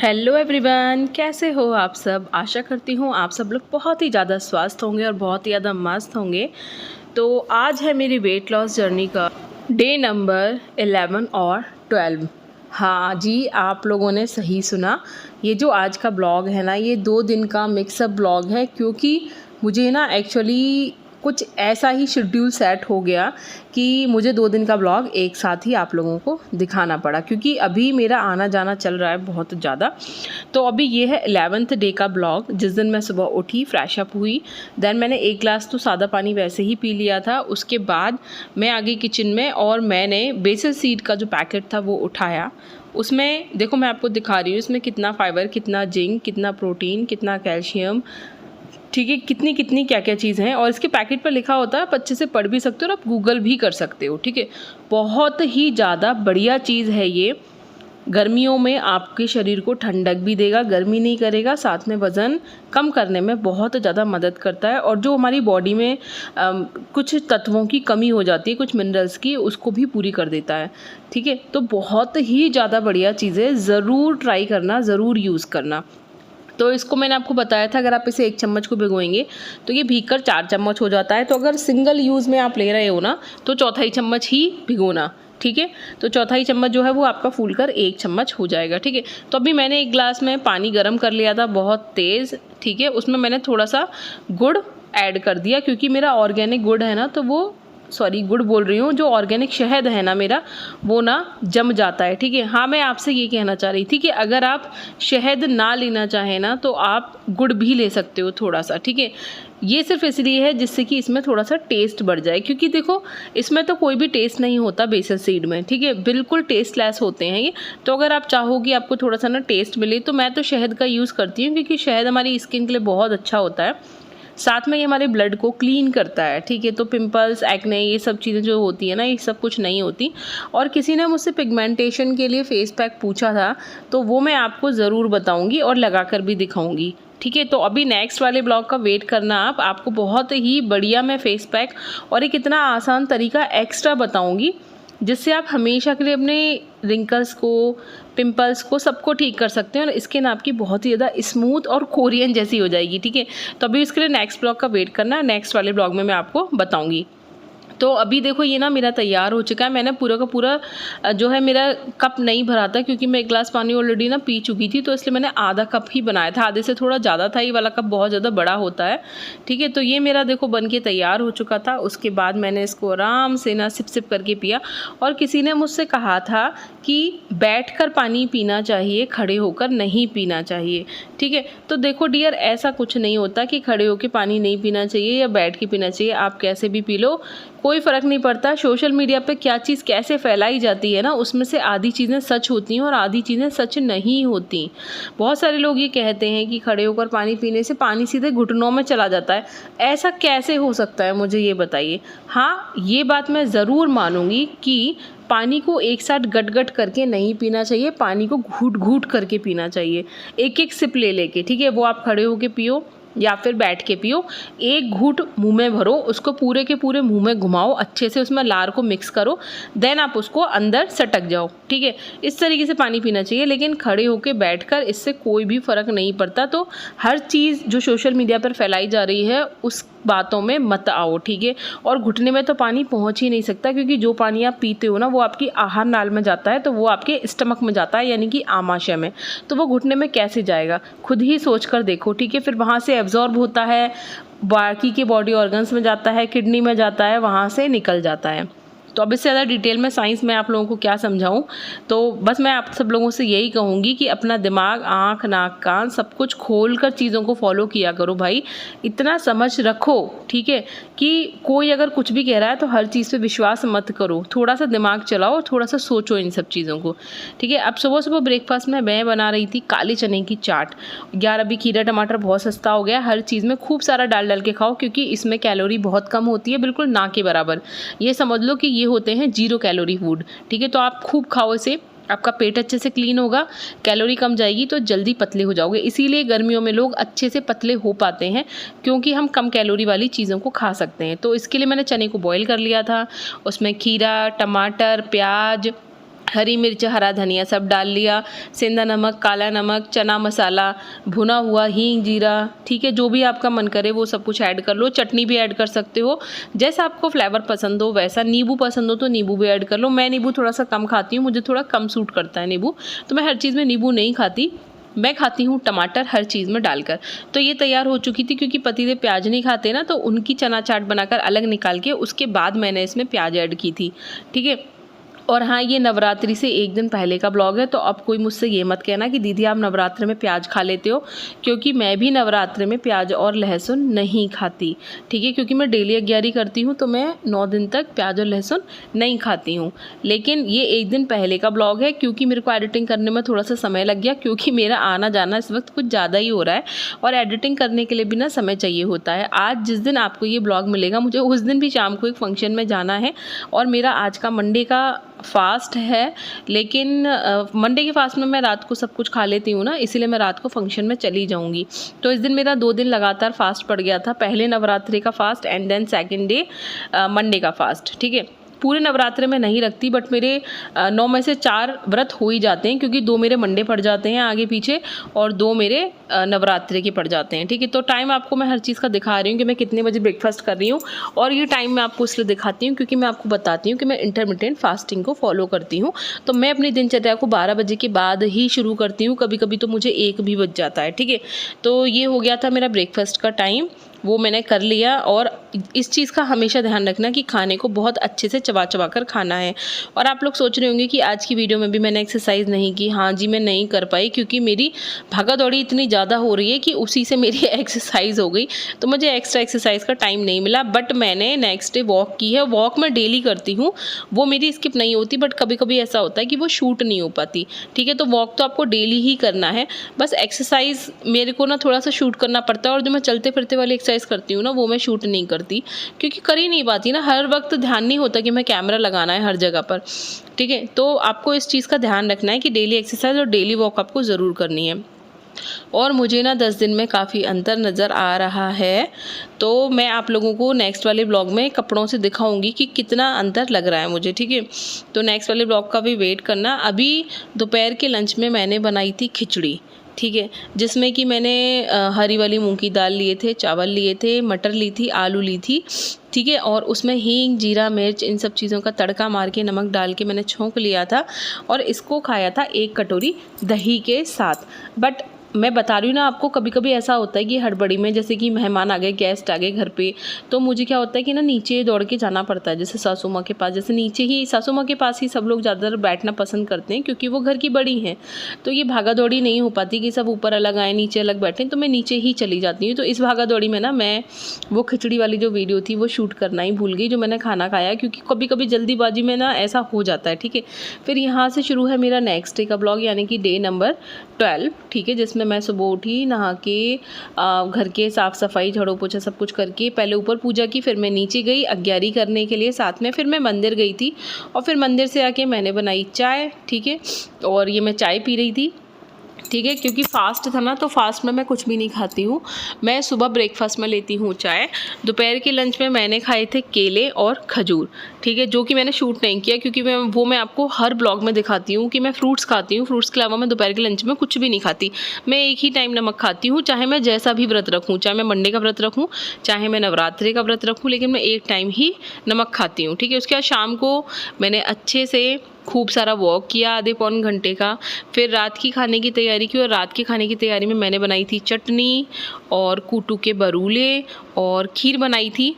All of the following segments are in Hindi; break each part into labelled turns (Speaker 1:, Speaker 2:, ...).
Speaker 1: हेलो एवरीवन, कैसे हो आप सब। आशा करती हूँ आप सब लोग बहुत ही ज़्यादा स्वस्थ होंगे और बहुत ही ज़्यादा मस्त होंगे। तो आज है मेरी वेट लॉस जर्नी का डे नंबर 11 और 12। हाँ जी, आप लोगों ने सही सुना। ये जो आज का ब्लॉग है ना, ये 2 दिन का मिक्सअप ब्लॉग है, क्योंकि मुझे ना एक्चुअली कुछ ऐसा ही शेड्यूल सेट हो गया कि मुझे 2 दिन का ब्लॉग एक साथ ही आप लोगों को दिखाना पड़ा, क्योंकि अभी मेरा आना जाना चल रहा है बहुत ज़्यादा। तो अभी ये है 11th डे का ब्लॉग, जिस दिन मैं सुबह उठी, फ्रेश अप हुई, देन मैंने 1 ग्लास तो सादा पानी वैसे ही पी लिया था। उसके बाद मैं आ गई किचन में और मैंने बेसल सीड का जो पैकेट था वो उठाया। उसमें देखो, मैं आपको दिखा रही हूँ इसमें कितना फाइबर, कितना जिंक, कितना प्रोटीन, कितना कैल्शियम, ठीक है, कितनी कितनी क्या क्या चीज़ हैं। और इसके पैकेट पर लिखा होता है, आप अच्छे से पढ़ भी सकते हो और आप गूगल भी कर सकते हो। ठीक है, बहुत ही ज़्यादा बढ़िया चीज़ है ये। गर्मियों में आपके शरीर को ठंडक भी देगा, गर्मी नहीं करेगा, साथ में वज़न कम करने में बहुत ज़्यादा मदद करता है। और जो हमारी बॉडी में कुछ तत्वों की कमी हो जाती है, कुछ मिनरल्स की, उसको भी पूरी कर देता है। ठीक है, तो बहुत ही ज़्यादा बढ़िया चीज़ है, ज़रूर ट्राई करना, ज़रूर यूज़ करना। तो इसको मैंने आपको बताया था, अगर आप इसे 1 चम्मच को भिगोएंगे तो ये भीग कर 4 चम्मच हो जाता है। तो अगर सिंगल यूज़ में आप ले रहे हो ना, तो चौथाई चम्मच ही भिगोना। ठीक है, तो चौथाई चम्मच जो है वो आपका फूल कर 1 चम्मच हो जाएगा। ठीक है, तो अभी मैंने 1 ग्लास में पानी गर्म कर लिया था बहुत तेज़। ठीक है, उसमें मैंने थोड़ा सा गुड़ ऐड कर दिया, क्योंकि मेरा ऑर्गेनिक गुड़ है ना, तो वो गुड़ बोल रही हूँ, जो ऑर्गेनिक शहद है ना मेरा, वो ना जम जाता है। ठीक है, हाँ, मैं आपसे ये कहना चाह रही थी कि अगर आप शहद ना लेना चाहें ना, तो आप गुड़ भी ले सकते हो थोड़ा सा। ठीक है, ये सिर्फ इसलिए है जिससे कि इसमें थोड़ा सा टेस्ट बढ़ जाए, क्योंकि देखो इसमें तो कोई भी टेस्ट नहीं होता बेसल सीड में। ठीक है, बिल्कुल टेस्टलेस होते हैं ये। तो अगर आप चाहो कि आपको थोड़ा सा ना टेस्ट मिले, तो मैं तो शहद का यूज़ करती हूँ, क्योंकि शहद हमारी स्किन के लिए बहुत अच्छा होता है। साथ में ये हमारे ब्लड को क्लीन करता है। ठीक है, तो पिंपल्स, एक्ने, ये सब चीज़ें जो होती है ना, ये सब कुछ नहीं होती। और किसी ने मुझसे पिगमेंटेशन के लिए फेस पैक पूछा था, तो वो मैं आपको ज़रूर बताऊंगी और लगा कर भी दिखाऊंगी। ठीक है, तो अभी नेक्स्ट वाले ब्लॉग का वेट करना आप। आपको बहुत ही बढ़िया मैं फेस पैक और एक इतना आसान तरीका एक्स्ट्रा बताऊंगी, जिससे आप हमेशा के लिए अपने रिंकल्स को, पिंपल्स को, सबको ठीक कर सकते हैं और स्किन आपकी बहुत ही ज़्यादा स्मूथ और कोरियन जैसी हो जाएगी। ठीक है, तो अभी इसके लिए नेक्स्ट ब्लॉग का वेट करना, नेक्स्ट वाले ब्लॉग में मैं आपको बताऊंगी। तो अभी देखो ये ना मेरा तैयार हो चुका है। मैंने पूरा का पूरा जो है मेरा कप नहीं भरा था, क्योंकि मैं 1 ग्लास पानी ऑलरेडी ना पी चुकी थी, तो इसलिए मैंने आधा कप ही बनाया था। आधे से थोड़ा ज़्यादा था, ये वाला कप बहुत ज़्यादा बड़ा होता है। ठीक है, तो ये मेरा देखो बन के तैयार हो चुका था। उसके बाद मैंने इसको आराम से ना सिप सिप करके पिया। और किसी ने मुझसे कहा था कि बैठकर पानी पीना चाहिए, खड़े होकर नहीं पीना चाहिए। ठीक है, तो देखो डियर, ऐसा कुछ नहीं होता कि खड़े होकर पानी नहीं पीना चाहिए या बैठ के पीना चाहिए। आप कैसे भी पी लो, कोई फ़र्क नहीं पड़ता। सोशल मीडिया पे क्या चीज़ कैसे फैलाई जाती है ना, उसमें से आधी चीज़ें सच होती हैं और आधी चीज़ें सच नहीं होती। बहुत सारे लोग ये कहते हैं कि खड़े होकर पानी पीने से पानी सीधे घुटनों में चला जाता है। ऐसा कैसे हो सकता है, मुझे ये बताइए। हाँ, ये बात मैं ज़रूर मानूंगी कि पानी को एक साथ गट-गट करके नहीं पीना चाहिए, पानी को घूट-घूट करके पीना चाहिए, एक-एक सिप ले लेके। ठीक है, वो आप खड़े होके पियो या फिर बैठ के पियो। एक घूंट मुंह में भरो, उसको पूरे के पूरे मुंह में घुमाओ, अच्छे से उसमें लार को मिक्स करो, देन आप उसको अंदर सटक जाओ। ठीक है, इस तरीके से पानी पीना चाहिए। लेकिन खड़े होके बैठकर इससे कोई भी फ़र्क नहीं पड़ता। तो हर चीज़ जो सोशल मीडिया पर फैलाई जा रही है, उस बातों में मत आओ। ठीक है, और घुटने में तो पानी पहुंच ही नहीं सकता, क्योंकि जो पानी आप पीते हो ना, वो आपकी आहार नाल में जाता है, तो वो आपके स्टमक में जाता है, यानी कि आमाशय में। तो वो घुटने में कैसे जाएगा, खुद ही सोच कर देखो। ठीक है, फिर वहाँ से एब्जॉर्ब होता है, बाकी के बॉडी ऑर्गन्स में जाता है, किडनी में जाता है, वहाँ से निकल जाता है। तो अब इससे ज़्यादा डिटेल में साइंस में आप लोगों को क्या समझाऊं। तो बस मैं आप सब लोगों से यही कहूँगी कि अपना दिमाग, आँख, नाक, कान सब कुछ खोल कर चीज़ों को फॉलो किया करो भाई। इतना समझ रखो, ठीक है, कि कोई अगर कुछ भी कह रहा है तो हर चीज़ पे विश्वास मत करो, थोड़ा सा दिमाग चलाओ, थोड़ा सा सोचो इन सब चीज़ों को, ठीक है। अब सुबह सुबह ब्रेकफास्ट में मैं बना रही थी काले चने की चाट। यार अभी खीरा टमाटर बहुत सस्ता हो गया, हर चीज़ में खूब सारा डाल के खाओ, क्योंकि इसमें कैलोरी बहुत कम होती है, बिल्कुल ना के बराबर। ये समझ लो कि ये होते हैं 0 कैलोरी फूड, ठीक है। तो आप खूब खाओ इसे, आपका पेट अच्छे से क्लीन होगा, कैलोरी कम जाएगी, तो जल्दी पतले हो जाओगे। इसीलिए गर्मियों में लोग अच्छे से पतले हो पाते हैं, क्योंकि हम कम कैलोरी वाली चीज़ों को खा सकते हैं। तो इसके लिए मैंने चने को बॉईल कर लिया था, उसमें खीरा, टमाटर, प्याज, हरी मिर्च, हरा धनिया सब डाल लिया, सेंधा नमक, काला नमक, चना मसाला, भुना हुआ हींग, जीरा, ठीक है, जो भी आपका मन करे वो सब कुछ ऐड कर लो। चटनी भी ऐड कर सकते हो, जैसा आपको फ्लेवर पसंद हो वैसा। नींबू पसंद हो तो नींबू भी ऐड कर लो। मैं नींबू थोड़ा सा कम खाती हूँ, मुझे थोड़ा कम सूट करता है नींबू, तो मैं हर चीज़ में नींबू नहीं खाती, मैं खाती हूँ टमाटर हर चीज़ में डालकर। तो ये तैयार हो चुकी थी, क्योंकि पतिदेव प्याज नहीं खाते ना, तो उनकी चना चाट बनाकर अलग निकाल के उसके बाद मैंने इसमें प्याज ऐड की थी, ठीक है। और हाँ, ये नवरात्रि से एक दिन पहले का ब्लॉग है, तो अब कोई मुझसे ये मत कहना कि दीदी आप नवरात्रि में प्याज खा लेते हो, क्योंकि मैं भी नवरात्रि में प्याज और लहसुन नहीं खाती, ठीक है। क्योंकि मैं डेली अग्यारी करती हूँ, तो मैं 9 दिन तक प्याज और लहसुन नहीं खाती हूँ। लेकिन ये एक दिन पहले का ब्लॉग है, क्योंकि मेरे को एडिटिंग करने में थोड़ा सा समय लग गया, क्योंकि मेरा आना जाना इस वक्त कुछ ज़्यादा ही हो रहा है, और एडिटिंग करने के लिए भी ना समय चाहिए होता है। आज जिस दिन आपको ये ब्लॉग मिलेगा, मुझे उस दिन भी शाम को एक फंक्शन में जाना है, और मेरा आज का मंडे का फास्ट है। लेकिन मंडे के फास्ट में मैं रात को सब कुछ खा लेती हूँ ना, इसीलिए मैं रात को फंक्शन में चली जाऊँगी। तो इस दिन मेरा 2 दिन लगातार फास्ट पड़ गया था, पहले नवरात्रि का fast and then second day Monday का फास्ट, ठीक है। पूरे नवरात्रे में नहीं रखती, बट मेरे 9 में से 4 व्रत हो ही जाते हैं, क्योंकि 2 मेरे मंडे पड़ जाते हैं आगे पीछे, और 2 मेरे नवरात्रि के पड़ जाते हैं, ठीक है। तो टाइम आपको मैं हर चीज़ का दिखा रही हूँ कि मैं कितने बजे ब्रेकफास्ट कर रही हूँ, और ये टाइम मैं आपको इसलिए दिखाती हूँ क्योंकि मैं आपको बताती हूँ कि मैं इंटरमिटेंट फास्टिंग को फॉलो करती हूँ। तो मैं अपनी दिनचर्या को 12 बजे के बाद ही शुरू करती हूँ, कभी कभी तो मुझे 1 भी बज जाता है, ठीक है। तो ये हो गया था मेरा ब्रेकफास्ट का टाइम, वो मैंने कर लिया। और इस चीज़ का हमेशा ध्यान रखना कि खाने को बहुत अच्छे से चबा चबा कर खाना है। और आप लोग सोच रहे होंगे कि आज की वीडियो में भी मैंने एक्सरसाइज नहीं की। हाँ जी, मैं नहीं कर पाई, क्योंकि मेरी भागा दौड़ी इतनी ज़्यादा हो रही है कि उसी से मेरी एक्सरसाइज हो गई, तो मुझे एक्स्ट्रा एक्सरसाइज का टाइम नहीं मिला। बट मैंने नेक्स्ट डे वॉक की है, वॉक मैं डेली करती हूँ, वो मेरी स्किप नहीं होती, बट कभी कभी ऐसा होता है कि वो शूट नहीं हो पाती, ठीक है। तो वॉक तो आपको डेली ही करना है, बस एक्सरसाइज मेरे को ना थोड़ा सा शूट करना पड़ता है। और जो मैं चलते फिरते वाली एक्सरसाइज करती हूँ ना, वो मैं शूट नहीं करती, क्योंकि कर ही नहीं पाती ना, हर वक्त ध्यान नहीं होता कि मैं कैमरा लगाना है हर जगह पर, ठीक है। तो आपको इस चीज़ का ध्यान रखना है कि डेली एक्सरसाइज और डेली वॉक आपको ज़रूर करनी है। और मुझे ना 10 दिन में काफ़ी अंतर नज़र आ रहा है, तो मैं आप लोगों को नेक्स्ट वाले ब्लॉग में कपड़ों से दिखाऊंगी कि कितना अंतर लग रहा है मुझे, ठीक है। तो नेक्स्ट वाले ब्लॉग का भी वेट करना। अभी दोपहर के लंच में मैंने बनाई थी खिचड़ी, ठीक है, जिसमें कि मैंने हरी वाली मूंग की दाल लिए थे, चावल लिए थे, मटर ली थी, आलू ली थी, ठीक है। और उसमें हींग, जीरा, मिर्च, इन सब चीज़ों का तड़का मार के, नमक डाल के मैंने छोंक लिया था, और इसको खाया था 1 कटोरी दही के साथ। बट मैं बता रही हूँ ना आपको, कभी कभी ऐसा होता है कि हड़बड़ी में, जैसे कि मेहमान आ गए, गेस्ट आ गए घर पे, तो मुझे क्या होता है कि ना नीचे दौड़ के जाना पड़ता है, जैसे सासू माँ के पास। जैसे नीचे ही सासू माँ के पास ही सब लोग ज़्यादातर बैठना पसंद करते हैं, क्योंकि वो घर की बड़ी हैं, तो ये भागा दौड़ी नहीं हो पाती कि सब ऊपर अलग आए नीचे अलग बैठें, तो मैं नीचे ही चली जाती हूँ। तो इस भागा दौड़ी में ना मैं वो खिचड़ी वाली जो वीडियो थी वो शूट करना ही भूल गई, जो मैंने खाना खाया, क्योंकि कभी कभी जल्दीबाजी में ना ऐसा हो जाता है, ठीक है। फिर यहाँ से शुरू है मेरा नेक्स्ट डे का ब्लॉग, यानी कि डे नंबर 12, ठीक है, जिसमें मैं सुबह उठी, नहा के घर के साफ़ सफाई, झाड़ू पोछा सब कुछ करके पहले ऊपर पूजा की, फिर मैं नीचे गई अग्यारी करने के लिए, साथ में फिर मैं मंदिर गई थी, और फिर मंदिर से आके मैंने बनाई चाय, ठीक है। और ये मैं चाय पी रही थी, ठीक है, क्योंकि फास्ट था ना, तो फास्ट में मैं कुछ भी नहीं खाती हूँ। मैं सुबह ब्रेकफास्ट में लेती हूँ चाय, दोपहर के लंच में मैंने खाए थे केले और खजूर, ठीक है, जो कि मैंने शूट नहीं किया, क्योंकि मैं आपको हर ब्लॉग में दिखाती हूँ कि मैं फ्रूट्स खाती हूँ। फ्रूट्स के अलावा मैं दोपहर के लंच में कुछ भी नहीं खाती। मैं एक ही टाइम नमक खाती हूँ, चाहे मैं जैसा भी व्रत रखूँ, चाहे मैं मंडे का व्रत रखूँ, चाहे मैं नवरात्रि का व्रत रखूँ, लेकिन मैं एक टाइम ही नमक खाती हूँ, ठीक है। उसके बाद शाम को मैंने अच्छे से खूब सारा वॉक किया, आधे पौन घंटे का, फिर रात की खाने की तैयारी की। और रात की खाने की तैयारी में मैंने बनाई थी चटनी और कूटू के बरूले और खीर बनाई थी,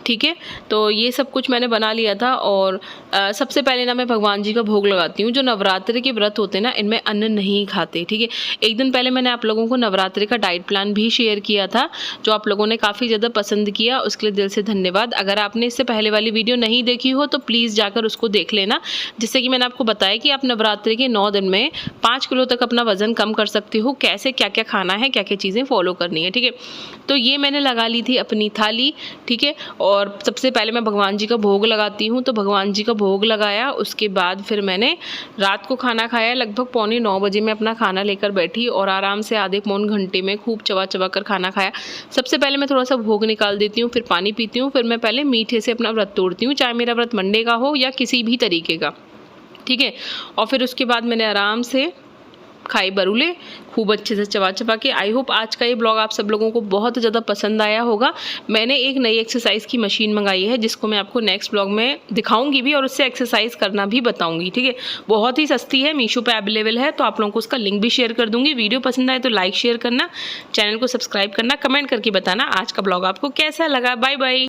Speaker 1: ठीक है। तो ये सब कुछ मैंने बना लिया था। और सबसे पहले ना मैं भगवान जी का भोग लगाती हूँ। जो नवरात्रि के व्रत होते हैं ना, इनमें अन्न नहीं खाते, ठीक है। एक दिन पहले मैंने आप लोगों को नवरात्रि का डाइट प्लान भी शेयर किया था, जो आप लोगों ने काफ़ी ज़्यादा पसंद किया, उसके लिए दिल से धन्यवाद। अगर आपने इससे पहले वाली वीडियो नहीं देखी हो तो प्लीज़ जाकर उसको देख लेना। जिससे कि मैंने आपको बताया कि आप नवरात्रि के 9 दिन में 5 किलो तक अपना वज़न कम कर सकते हो, कैसे क्या क्या खाना है, क्या क्या चीज़ें फॉलो करनी है, ठीक है। तो ये मैंने लगा ली थी अपनी थाली, ठीक है। और सबसे पहले मैं भगवान जी का भोग लगाती हूँ, तो भगवान जी का भोग लगाया। उसके बाद फिर मैंने रात को खाना खाया। लगभग 8:45 बजे मैं अपना खाना लेकर बैठी और आराम से आधे पौन घंटे में खूब चबा चबा कर खाना खाया। सबसे पहले मैं थोड़ा सा भोग निकाल देती हूँ, फिर पानी पीती हूँ, फिर मैं पहले मीठे से अपना व्रत तोड़ती हूँ, चाहे मेरा व्रत मंडे का हो या किसी भी तरीके का, ठीक है। और फिर उसके बाद मैंने आराम से खाई बरूले खूब अच्छे से चबा चबा के। आई होप आज का ये ब्लॉग आप सब लोगों को बहुत ज़्यादा पसंद आया होगा। मैंने एक नई एक्सरसाइज की मशीन मंगाई है, जिसको मैं आपको नेक्स्ट ब्लॉग में दिखाऊंगी भी और उससे एक्सरसाइज करना भी बताऊंगी, ठीक है। बहुत ही सस्ती है, मीशो पे अवेलेबल है, तो आप लोगों को उसका लिंक भी शेयर कर दूंगी। वीडियो पसंद आए तो लाइक शेयर करना, चैनल को सब्सक्राइब करना, कमेंट करके बताना आज का ब्लॉग आपको कैसा लगा। Bye bye.